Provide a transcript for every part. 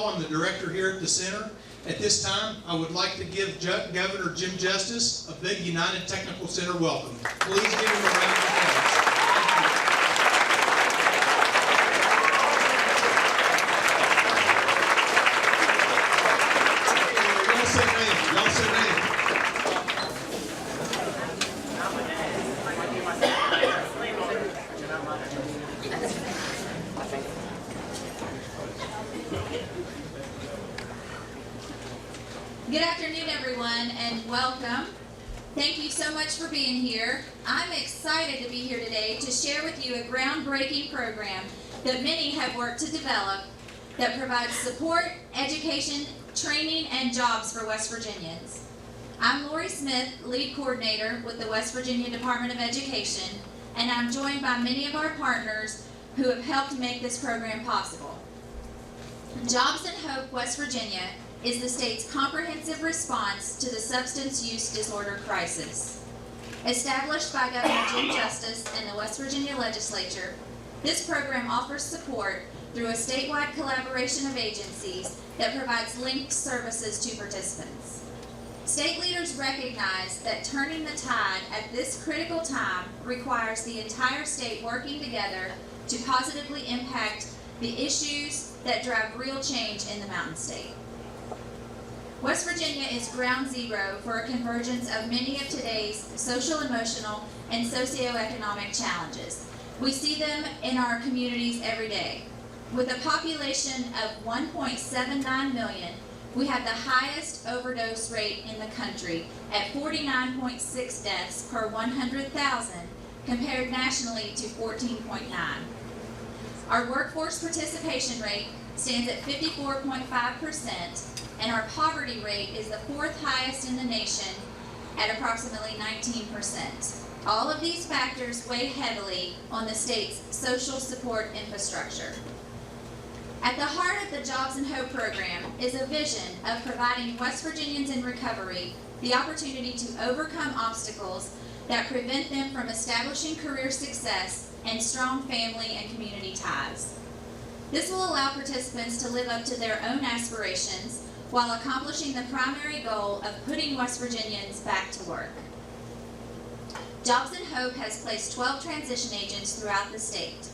Hall. I'm the director here at the center. At this time, I would like to give Governor Jim Justice a big United Technical Center welcome. Please give him a round of applause. Good afternoon, everyone, and welcome. Thank you so much for being here. I'm excited to be here today to share with you a groundbreaking program that many have worked to develop that provides support, education, training, and jobs for West Virginians. I'm Lori Smith, lead coordinator with the West Virginia Department of Education, and I'm joined by many of our partners who have helped make this program possible. Jobs and Hope West Virginia is the state's comprehensive response to the substance use disorder crisis. Established by Governor Jim Justice and the West Virginia Legislature, this program offers support through a statewide collaboration of agencies that provides linked services to participants. State leaders recognize that turning the tide at this critical time requires the entire state working together to positively impact the issues that drive real change in the Mountain State. West Virginia is ground zero for a convergence of many of today's social, emotional, and socioeconomic challenges. We see them in our communities every day. With a population of 1.79 million, we have the highest overdose rate in the country at 49.6 deaths per 100,000, compared nationally to 14.9. Our workforce participation rate stands at 54.5%, and our poverty rate is the fourth highest in the nation at approximately 19%. All of these factors weigh heavily on the state's social support infrastructure. At the heart of the Jobs and Hope program is a vision of providing West Virginians in recovery the opportunity to overcome obstacles that prevent them from establishing career success and strong family and community ties. This will allow participants to live up to their own aspirations while accomplishing the primary goal of putting West Virginians back to work. Jobs and Hope has placed 12 transition agents throughout the state.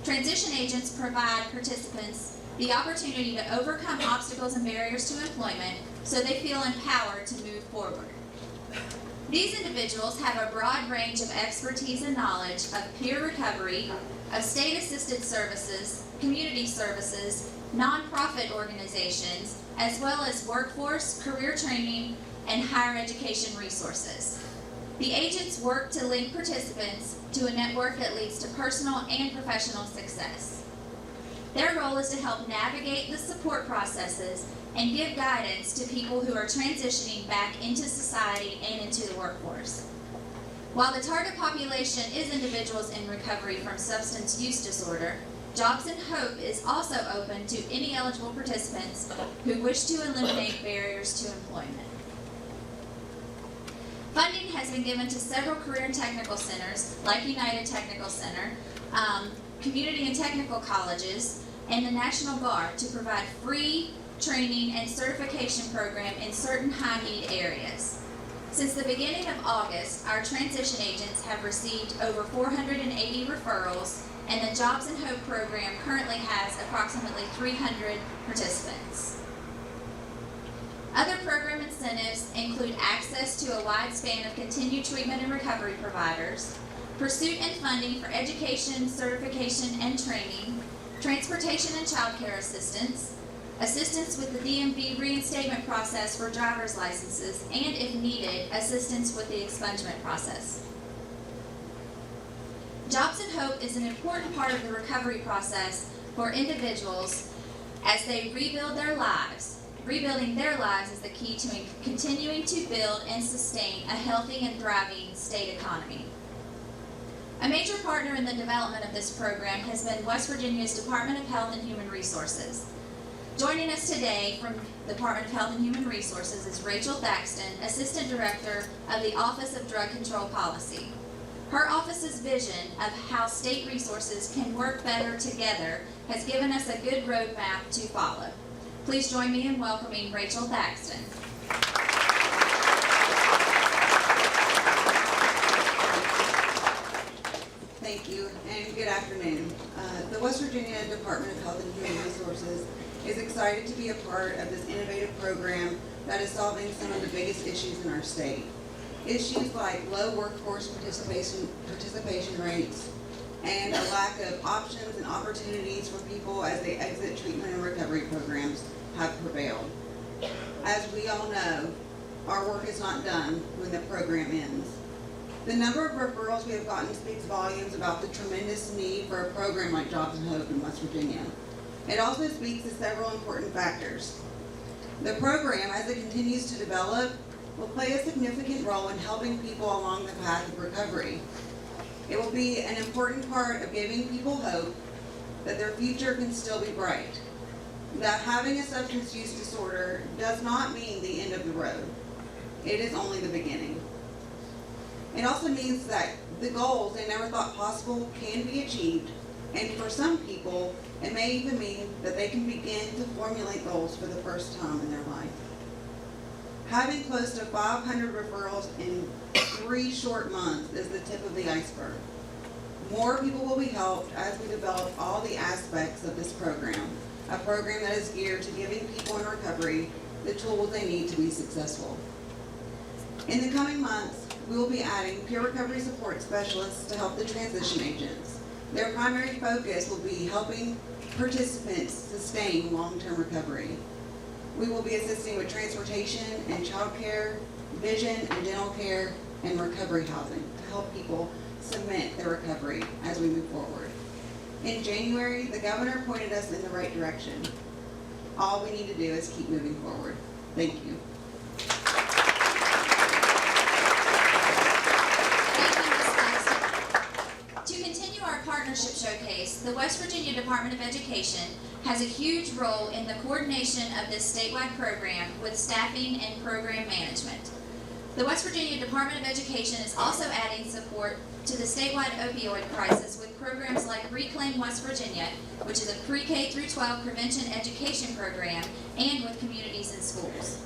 Transition agents provide participants the opportunity to overcome obstacles and barriers to employment so they feel empowered to move forward. These individuals have a broad range of expertise and knowledge of peer recovery, of state-assisted services, community services, nonprofit organizations, as well as workforce, career training, and higher education resources. The agents work to link participants to a network that leads to personal and professional success. Their role is to help navigate the support processes and give guidance to people who are transitioning back into society and into the workforce. While the target population is individuals in recovery from substance use disorder, Jobs and Hope is also open to any eligible participants who wish to eliminate barriers to employment. Funding has been given to several career and technical centers, like United Technical Center, community and technical colleges, and the National Guard to provide free training and certification program in certain high-need areas. Since the beginning of August, our transition agents have received over 480 referrals, and the Jobs and Hope program currently has approximately 300 participants. Other program incentives include access to a wide span of continued treatment and recovery providers, pursuit and funding for education, certification, and training, transportation and child care assistance, assistance with the DMV reinstatement process for driver's licenses, and if needed, assistance with the expungement process. Jobs and Hope is an important part of the recovery process for individuals as they rebuild their lives. Rebuilding their lives is the key to continuing to build and sustain a healthy and thriving state economy. A major partner in the development of this program has been West Virginia's Department of Health and Human Resources. Joining us today from the Department of Health and Human Resources is Rachel Thaxton, Assistant Director of the Office of Drug Control Policy. Her office's vision of how state resources can work better together has given us a good roadmap to follow. Please join me in welcoming Rachel Thaxton. Thank you, and good afternoon. The West Virginia Department of Health and Human Resources is excited to be a part of this innovative program that is solving some of the biggest issues in our state. Issues like low workforce participation rates and a lack of options and opportunities for people as they exit treatment and recovery programs have prevailed. As we all know, our work is not done when the program ends. The number of referrals we have gotten speaks volumes about the tremendous need for a program like Jobs and Hope in West Virginia. It also speaks to several important factors. The program, as it continues to develop, will play a significant role in helping people along the path of recovery. It will be an important part of giving people hope that their future can still be bright. That having a substance use disorder does not mean the end of the road. It is only the beginning. It also means that the goals they never thought possible can be achieved, and for some people, it may even mean that they can begin to formulate goals for the first time in their life. Having close to 500 referrals in 3 short months is the tip of the iceberg. More people will be helped as we develop all the aspects of this program, a program that is geared to giving people in recovery the tools they need to be successful. In the coming months, we will be adding peer recovery support specialists to help the transition agents. Their primary focus will be helping participants sustain long-term recovery. We will be assisting with transportation and child care, vision and dental care, and recovery housing to help people cement their recovery as we move forward. In January, the governor pointed us in the right direction. All we need to do is keep moving forward. Thank you. Partnership Showcase, the West Virginia Department of Education has a huge role in the coordination of this statewide program with staffing and program management. The West Virginia Department of Education is also adding support to the statewide opioid crisis with programs like Reclaim West Virginia, which is a pre-K through 12 prevention education program, and with communities and schools.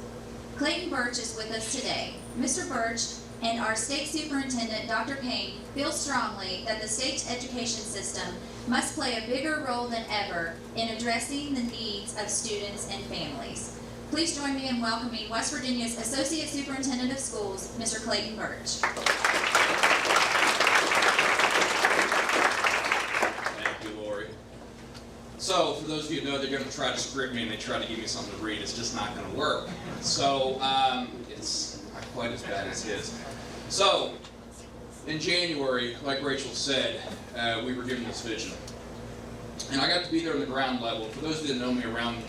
Clayton Birch is with us today. Mr. Birch and our state superintendent, Dr. Payne, feel strongly that the state's education system must play a bigger role than ever in addressing the needs of students and families. Please join me in welcoming West Virginia's Associate Superintendent of Schools, Mr. Clayton Birch. Thank you, Lori. So, for those of you who know they're going to try to script me and they try to give me something to read, it's just not going to work. So, it's not quite as bad as his. So, in January, like Rachel said, we were given this vision. And I got to be there on the ground level. For those that know me around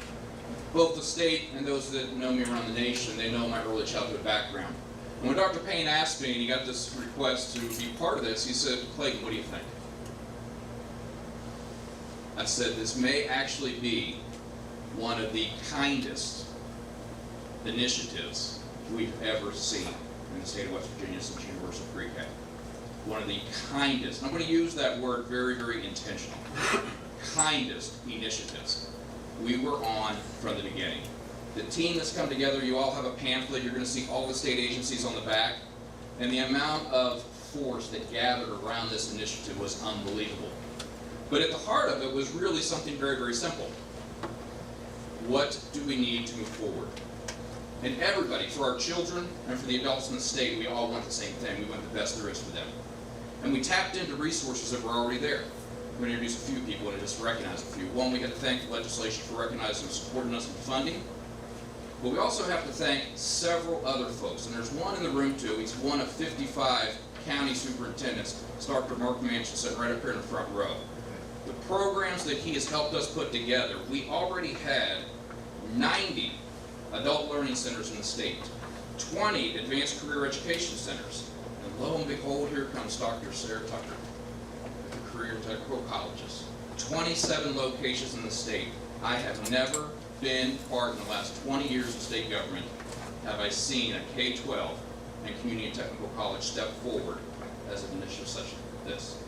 both the state and those that know me around the nation, they know my early childhood background. And when Dr. Payne asked me, and he got this request to be part of this, he said, Clayton, what do you think? I said, this may actually be one of the kindest initiatives we've ever seen in the state of West Virginia since universal pre-K. One of the kindest, and I'm going to use that word very, very intentional, kindest initiatives we were on from the beginning. The team that's come together, you all have a pamphlet, you're going to see all the state agencies on the back, and the amount of force that gathered around this initiative was unbelievable. But at the heart of it was really something very, very simple. What do we need to move forward? And everybody, for our children and for the adults in the state, we all want the same thing. We want the best there is for them. And we tapped into resources that were already there. I'm going to introduce a few people and just recognize a few. One, we got to thank the legislature for recognizing and supporting us with funding. But we also have to thank several other folks. And there's one in the room too. He's one of 55 county superintendents. It's Dr. Mark Manchin sitting right up here in the front row. The programs that he has helped us put together, we already had 90 adult learning centers in the state, 20 advanced career education centers, and lo and behold, here comes Dr. Sarah Tucker with the career technical colleges. 27 locations in the state. I have never been part in the last 20 years of state government have I seen a K-12 and community and technical college step forward as an initiative such as this.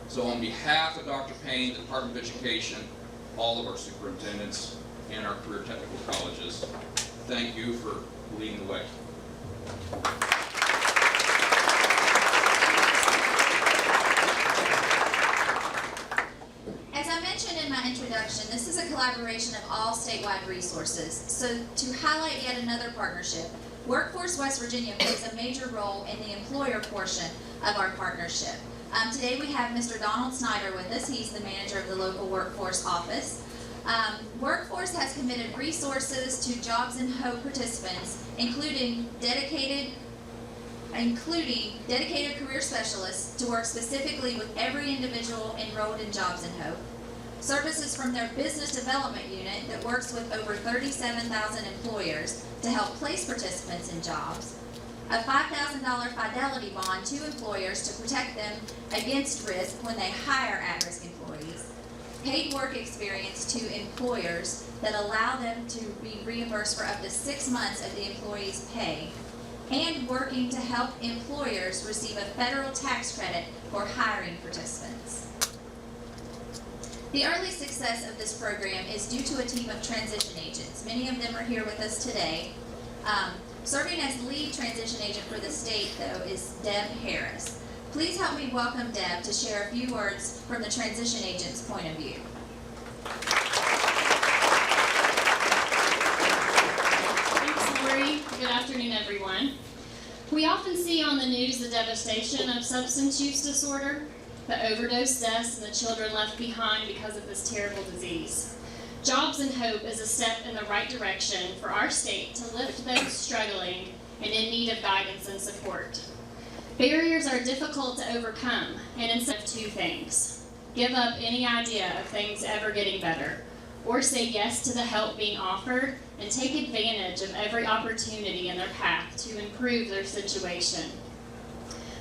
So on behalf of Dr. Payne, the Department of Education, all of our superintendents, and our career technical colleges. Thank you for leading the way. As I mentioned in my introduction, this is a collaboration of all statewide resources. So to highlight yet another partnership, Workforce West Virginia plays a major role in the employer portion of our partnership. Today we have Mr. Donald Snyder with us. He's the manager of the local workforce office. Workforce has committed resources to Jobs and Hope participants, including dedicated career specialists to work specifically with every individual enrolled in Jobs and Hope. Services from their business development unit that works with over 37,000 employers to help place participants in jobs. A $5,000 fidelity bond to employers to protect them against risk when they hire at-risk employees. Paid work experience to employers that allow them to be reimbursed for up to 6 months of the employee's pay. And working to help employers receive a federal tax credit for hiring participants. The early success of this program is due to a team of transition agents. Many of them are here with us today. Serving as lead transition agent for the state, though, is Deb Harris. Please help me welcome Deb to share a few words from the transition agent's point of view. Thanks, Lori. Good afternoon, everyone. We often see on the news the devastation of substance use disorder, the overdose deaths, and the children left behind because of this terrible disease. Jobs and Hope is a step in the right direction for our state to lift those struggling and in need of guidance and support. Barriers are difficult to overcome, and instead of two things: give up any idea of things ever getting better, or say yes to the help being offered and take advantage of every opportunity in their path to improve their situation.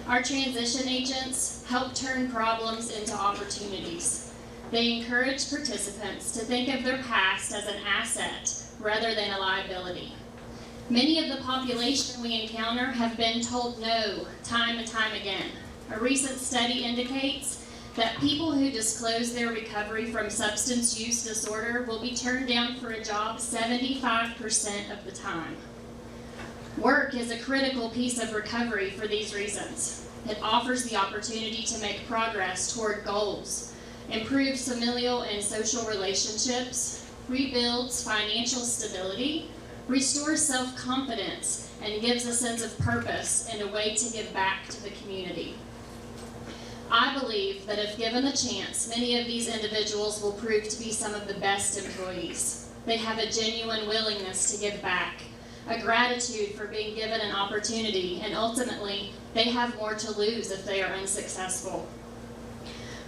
Our transition agents help turn problems into opportunities. They encourage participants to think of their past as an asset rather than a liability. Many of the population we encounter have been told no time and time again. A recent study indicates that people who disclose their recovery from substance use disorder will be turned down for a job 75% of the time. Work is a critical piece of recovery for these reasons. It offers the opportunity to make progress toward goals, improves familial and social relationships, rebuilds financial stability, restores self-confidence, and gives a sense of purpose and a way to give back to the community. I believe that if given the chance, many of these individuals will prove to be some of the best employees. They have a genuine willingness to give back, a gratitude for being given an opportunity, and ultimately, they have more to lose if they are unsuccessful.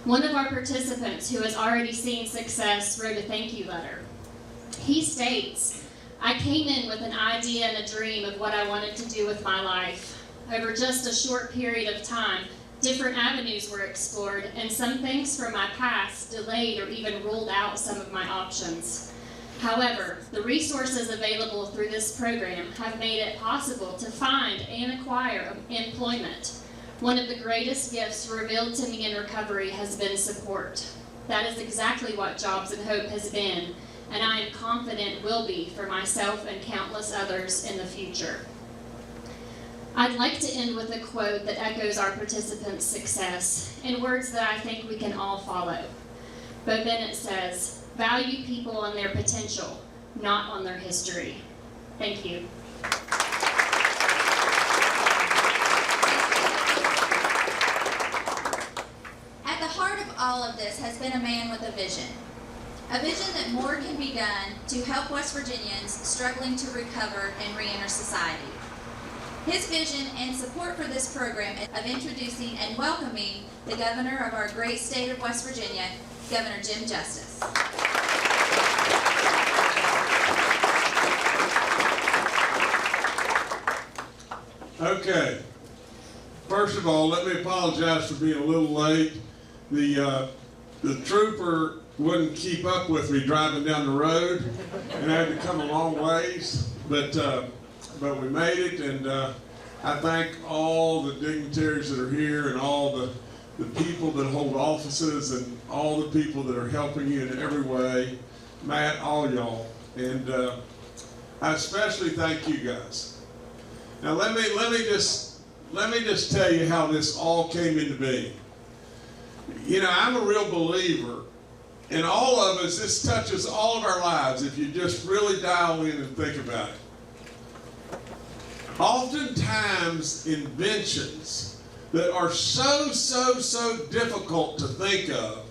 One of our participants who has already seen success wrote a thank you letter. He states, "I came in with an idea and a dream of what I wanted to do with my life. Over just a short period of time, different avenues were explored, and some things from my past delayed or even ruled out some of my options. However, the resources available through this program have made it possible to find and acquire employment. One of the greatest gifts revealed to me in recovery has been support. That is exactly what Jobs and Hope has been, and I am confident will be for myself and countless others in the future." I'd like to end with a quote that echoes our participants' success in words that I think we can all follow. Bo Bennett says, "Value people on their potential, not on their history." Thank you. At the heart of all of this has been a man with a vision that more can be done to help West Virginians struggling to recover and re-enter society. His vision and support for this program of introducing and welcoming the governor of our great state of West Virginia, Governor Jim Justice. Okay. First of all, let me apologize for being a little late. The trooper wouldn't keep up with me driving down the road, and I had to come a long ways, but we made it, and I thank all the dignitaries that are here and all the people that hold offices and all the people that are helping you in every way. Matt, all y'all. And I especially thank you guys. Now let me just tell you how this all came into being. You know, I'm a real believer, and all of us, this touches all of our lives if you just really dial in and think about it. Oftentimes, inventions that are so difficult to think of,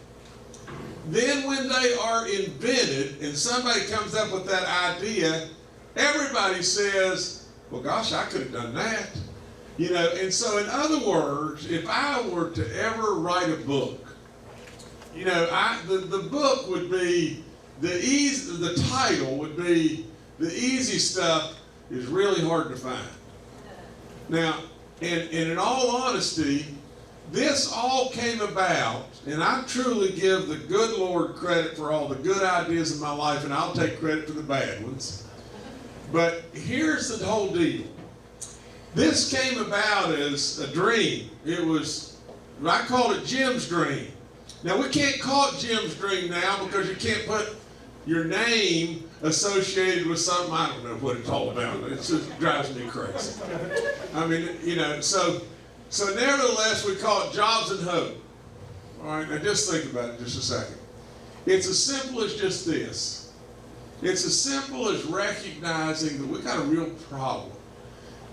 then when they are invented and somebody comes up with that idea, everybody says, well, gosh, I could have done that. You know, and so in other words, if I were to ever write a book, you know, the book would be, the title would be, the easy stuff is really hard to find. Now, and in all honesty, this all came about, and I truly give the good Lord credit for all the good ideas in my life, and I'll take credit for the bad ones. But here's the whole deal. This came about as a dream. It was, I call it Jim's dream. Now, we can't call it Jim's dream now because you can't put your name associated with something. I don't know what it's all about. It just drives me crazy. I mean, you know, so nevertheless, we call it Jobs and Hope. All right, now just think about it just a second. It's as simple as just this. It's as simple as recognizing that we got a real problem.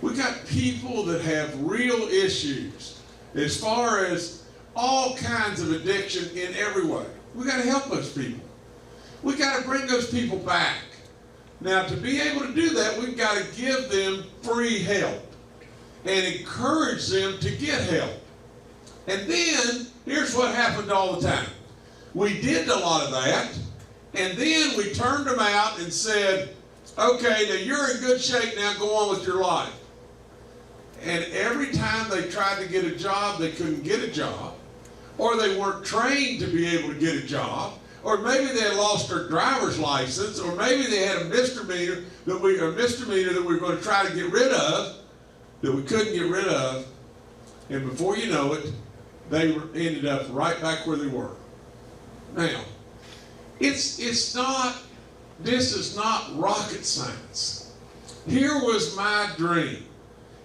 We got people that have real issues as far as all kinds of addiction in every way. We got to help those people. We got to bring those people back. Now, to be able to do that, we've got to give them free help and encourage them to get help. And then, here's what happened all the time. We did a lot of that, and then we turned them out and said, okay, now you're in good shape now, go on with your life. And every time they tried to get a job, they couldn't get a job, or they weren't trained to be able to get a job, or maybe they had lost their driver's license, or maybe they had a misdemeanor that we were going to try to get rid of, that we couldn't get rid of, and before you know it, they ended up right back where they were. Now, this is not rocket science. Here was my dream,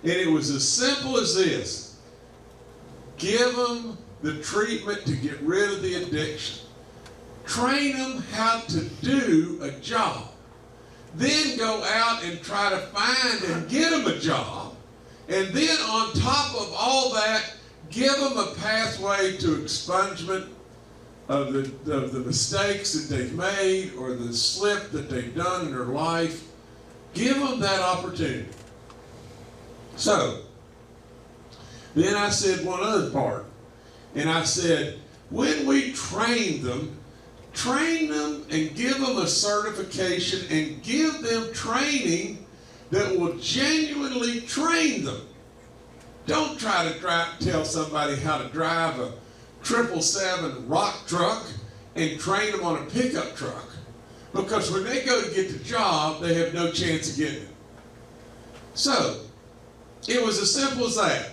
and it was as simple as this. Give them the treatment to get rid of the addiction. Train them how to do a job. Then go out and try to find and get them a job. And then on top of all that, give them a pathway to expungement of the mistakes that they've made or the slip that they've done in their life. Give them that opportunity. So, then I said one other part. And I said, when we train them and give them a certification and give them training that will genuinely train them. Don't try to tell somebody how to drive a 777 rock truck and train them on a pickup truck. Because when they go to get the job, they have no chance of getting it. So, it was as simple as that.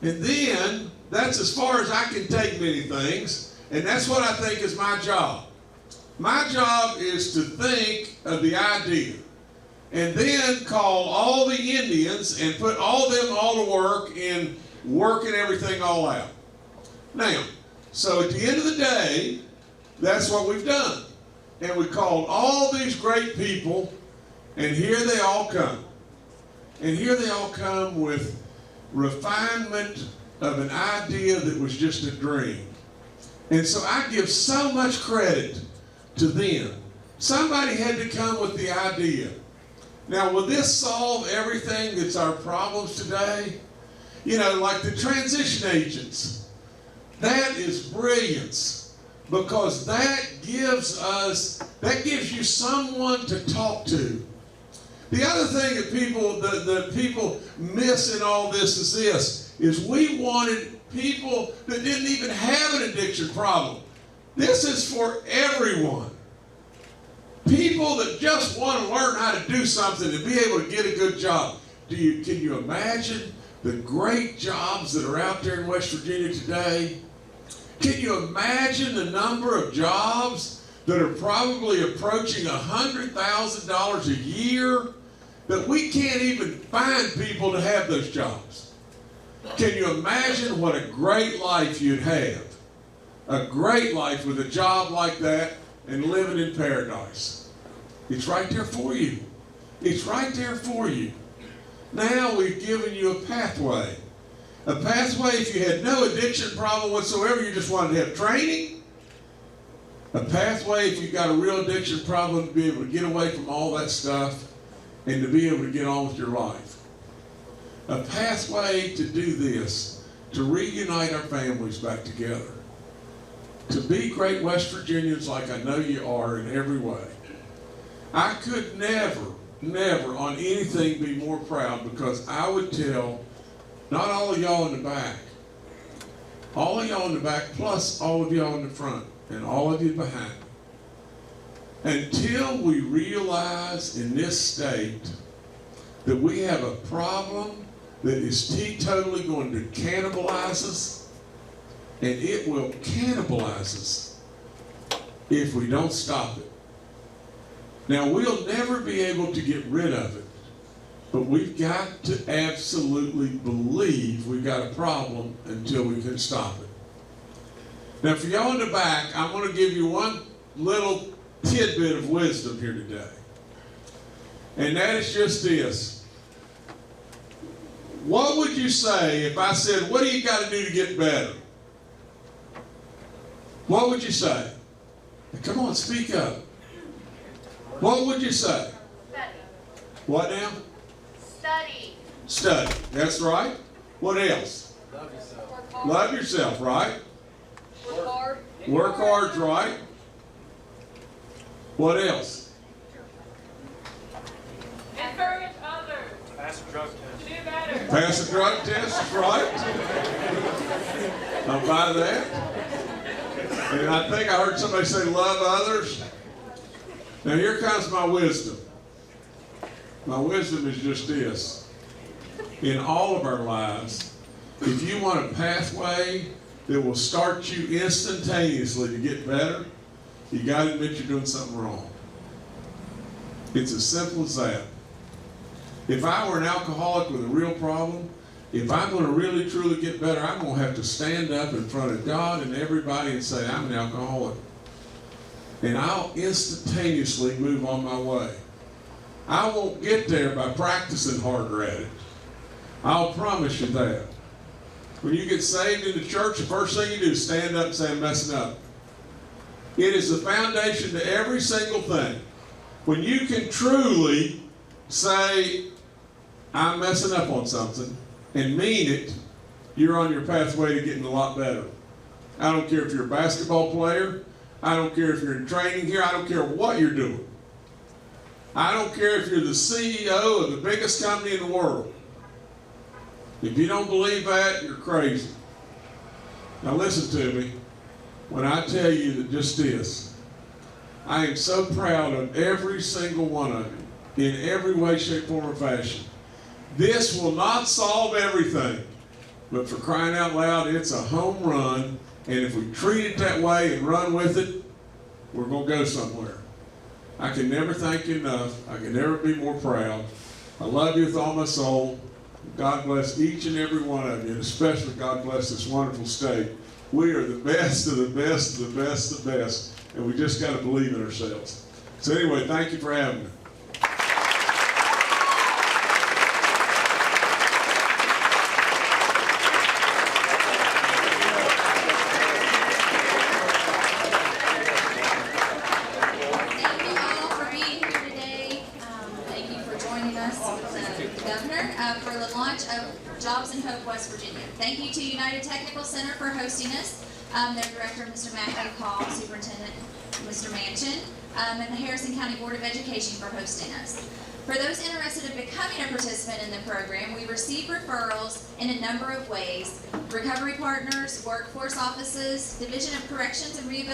And then, that's as far as I can take many things, and that's what I think is my job. My job is to think of the idea, and then call all the Indians and put all to work in working everything all out. Now, so at the end of the day, that's what we've done. And we called all these great people, and here they all come. And here they all come with refinement of an idea that was just a dream. And so I give so much credit to them. Somebody had to come with the idea. Now, will this solve everything that's our problems today? You know, like the transition agents. That is brilliance, because that gives you someone to talk to. The other thing that people miss in all this is we wanted people that didn't even have an addiction problem. This is for everyone. People that just want to learn how to do something and be able to get a good job. Can you imagine the great jobs that are out there in West Virginia today? Can you imagine the number of jobs that are probably approaching $100,000 a year, that we can't even find people to have those jobs. Can you imagine what a great life you'd have? A great life with a job like that and living in paradise. It's right there for you. It's right there for you. Now we've given you a pathway. A pathway if you had no addiction problem whatsoever, you just wanted to have training. A pathway if you've got a real addiction problem to be able to get away from all that stuff and to be able to get on with your life. A pathway to do this, to reunite our families back together. To be great West Virginians like I know you are in every way. I could never on anything be more proud, because I would tell not all of y'all in the back, all of y'all in the back plus all of y'all in the front and all of you behind, until we realize in this state that we have a problem that is teetotally going to cannibalize us, and it will cannibalize us if we don't stop it. Now, we'll never be able to get rid of it, but we've got to absolutely believe we've got a problem until we can stop it. Now, for y'all in the back, I'm going to give you one little tidbit of wisdom here today. And that is just this. What would you say if I said, what do you got to do to get better? What would you say? Come on, speak up. What would you say? Study. What now? Study. Study. That's right. What else? Work hard. Love yourself, right? Work hard. Work hard's right. What else? Encourage others. Pass a drug test. To do better. Pass a drug test is right. I'll buy that. And I think I heard somebody say love others. Now here comes my wisdom. My wisdom is just this. In all of our lives, if you want a pathway that will start you instantaneously to get better, you got to admit you're doing something wrong. It's as simple as that. If I were an alcoholic with a real problem, if I'm going to really truly get better, I'm going to have to stand up in front of God and everybody and say, I'm an alcoholic. And I'll instantaneously move on my way. I won't get there by practicing harder at it. I'll promise you that. When you get saved in the church, the first thing you do is stand up and say, I'm messing up. It is the foundation to every single thing. When you can truly say, I'm messing up on something, and mean it, you're on your pathway to getting a lot better. I don't care if you're a basketball player. I don't care if you're in training here. I don't care what you're doing. I don't care if you're the CEO of the biggest company in the world. If you don't believe that, you're crazy. Now listen to me when I tell you that just this. I am so proud of every single one of you in every way, shape, form, or fashion. This will not solve everything, but for crying out loud, it's a home run. And if we treat it that way and run with it, we're going to go somewhere. I can never thank you enough. I can never be more proud. I love you with all my soul. God bless each and every one of you, and especially God bless this wonderful state. We are the best of the best of the best of the best, and we just got to believe in ourselves. So anyway, thank you for having me. Jobs in Hope, West Virginia. Thank you to United Technical Center for hosting us, their director, Mr. Matthew Call, Superintendent Mr. Manchin, and the Harrison County Board of Education for hosting us. For those interested in becoming a participant in the program, we receive referrals in a number of ways: recovery partners, workforce offices, Division of Corrections and Rehabilitation